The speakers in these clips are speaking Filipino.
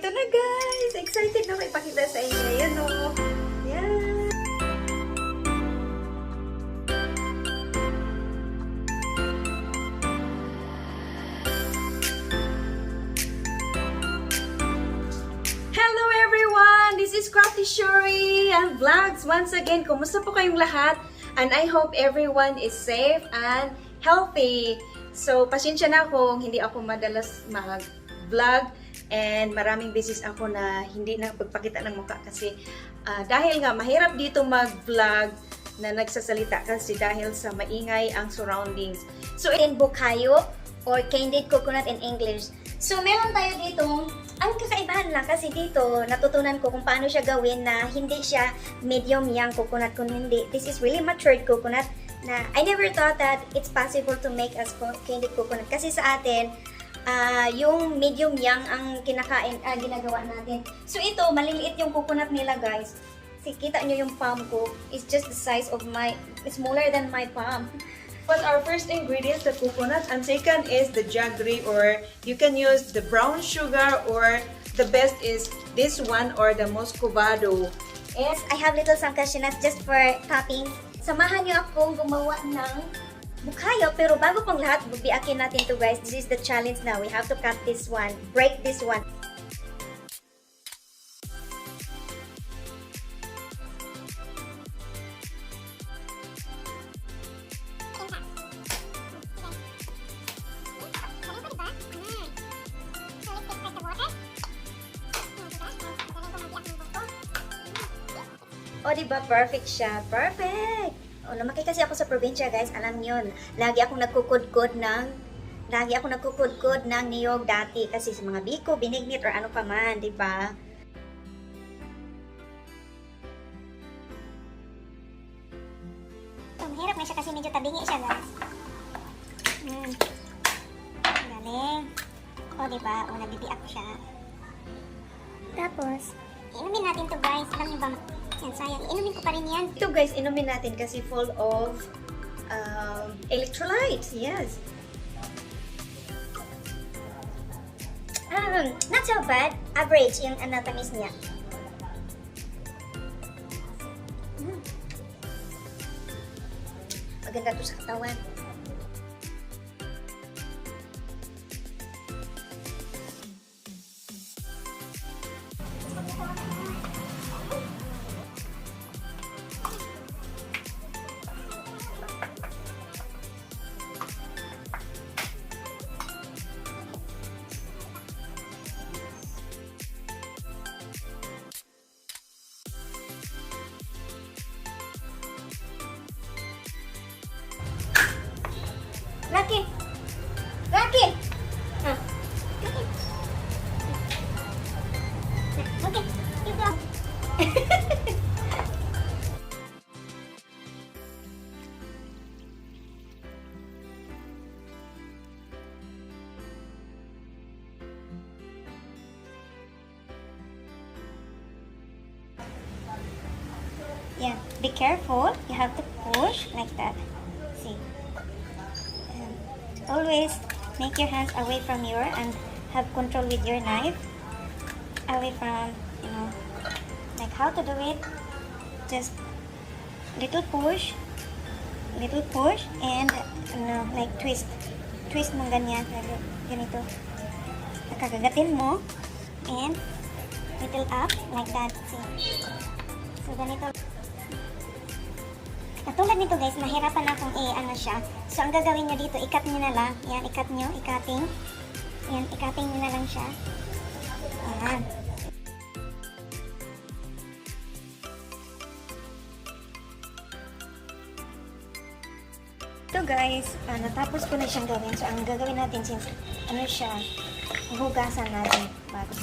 ito na guys! Excited na ako ipakita sa inyo. Yan o. Yan. Hello everyone! This is Crafty Shuri and Vlogs once again. Kumusta po kayong lahat? And I hope everyone is safe and healthy. So, pasensya na kung hindi ako madalas mag-vlog and maraming beses ako na hindi na pagpakita ng mukha kasi dahil nga mahirap dito mag-vlog na nagsasalita kasi dahil sa maingay ang surroundings. So, in Bukhayo or Candied Coconut in English. So, meron tayo ditong, ang kakaibahan lang kasi dito, natutunan ko kung paano siya gawin na hindi siya medium young coconut, kung hindi. This is really matured coconut na I never thought that it's possible to make as candied coconut. Kasi sa atin, yung medium young ang ginagawa natin. So, ito, maliliit yung coconut nila, guys. Kita nyo yung palm ko. It's just the size of it's smaller than my palm. But our first ingredient, the coconut, and second is the jagery, or you can use the brown sugar, or the best is this one, or the muscovado. Yes, I have little some cashew nuts just for topping. Samahan niyo akong gumawa ng Bukayo, pero bago pang lahat, bubiakin natin to guys. This is the challenge now. We have to cut this one, break this one. O, diba? Perfect siya. Perfect! O, lumaki kasi ako sa probinsya, guys. Alam nyo, lagi akong nagkukudkod ng niyog dati. Kasi sa mga biko, binignit, or ano pa man, diba? Mahirap na siya kasi medyo tabingi siya, guys. Galing. O, diba? O, nabibiak siya. Tapos, inumin natin to, guys. Alam nyo ba? Yan, sayang. Inumin ko pa rin yan. Ito guys, inumin natin kasi full of electrolytes. Yes. Not so bad. Average yung anatomies niya. Maganda to sa katawan. Rocky! Rocky! Okay, you go. Yeah, be careful. You have to push like that. See? Always make your hands away from and have control with your knife. Away from, like how to do it. Just little push, and like twist mo ganyan, ganito. Nakagagatin mo, and little up, like that. See? So ganito. Katulad nito guys, mahirapan na akong siya. So, ang gagawin nyo dito, ikat nyo na lang. Yan, ikat nyo, ikating. Yan, ikating nyo na lang siya. Yan. Ito guys, natapos ko na siyang gawin. So, ang gagawin natin since, siya, hugasan natin. Bago.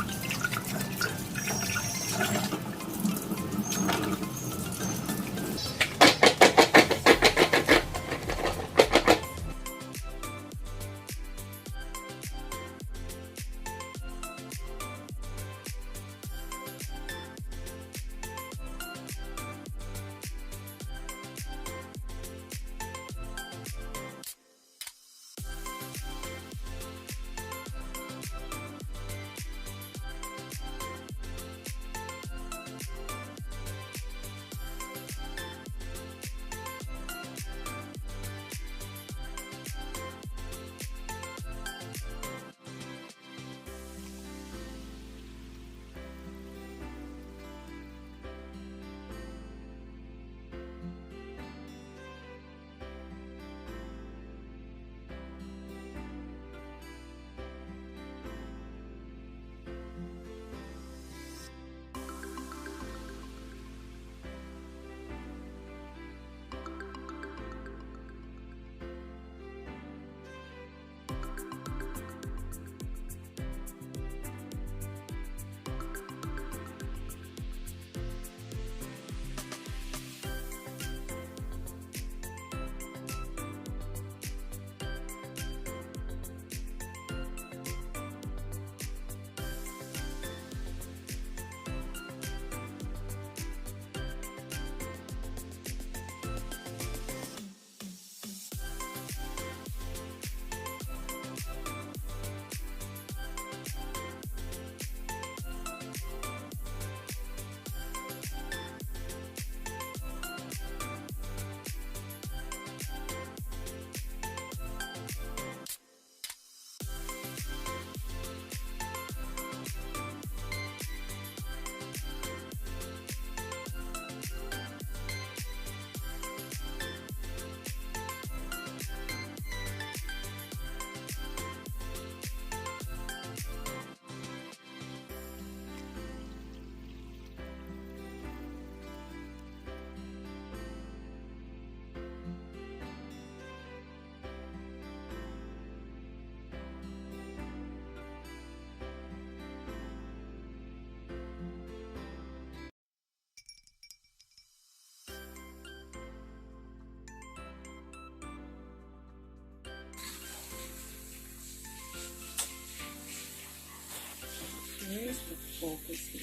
Where is the focus here?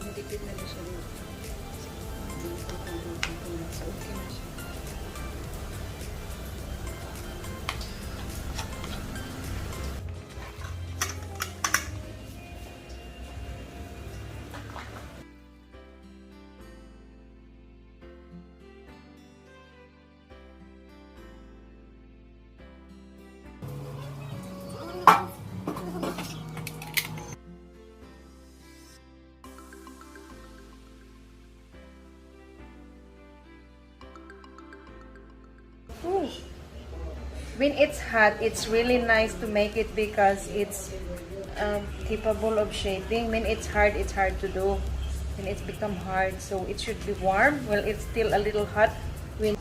Dipid na siya dito. Dito coconut. So, okay na siya. Ooh. When it's hot, it's really nice to make it because it's capable of shaping. When it's hard to do. When it's become hard, so it should be warm. Well, it's still a little hot. When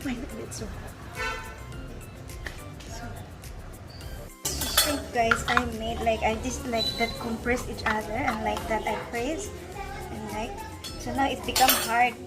my God, it's so hot. So guys, I made like I just like that compress each other and like that I press and like so now it become hard.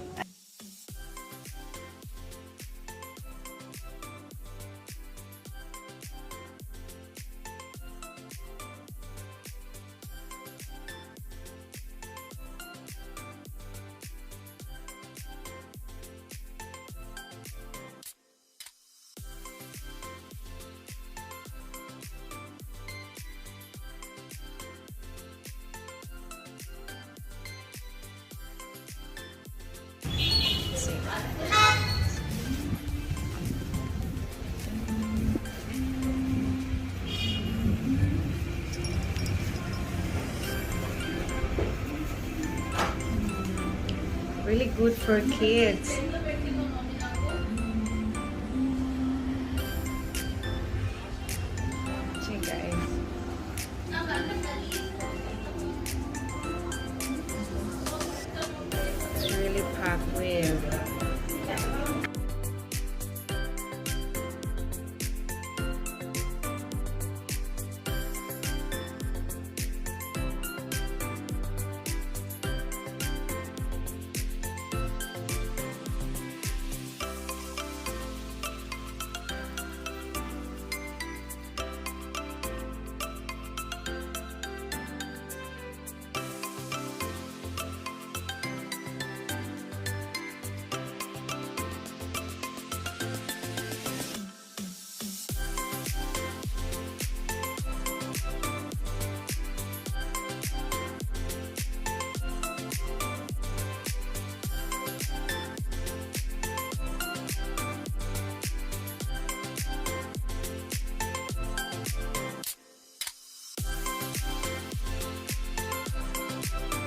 Really good for kids. See guys. It's really packed with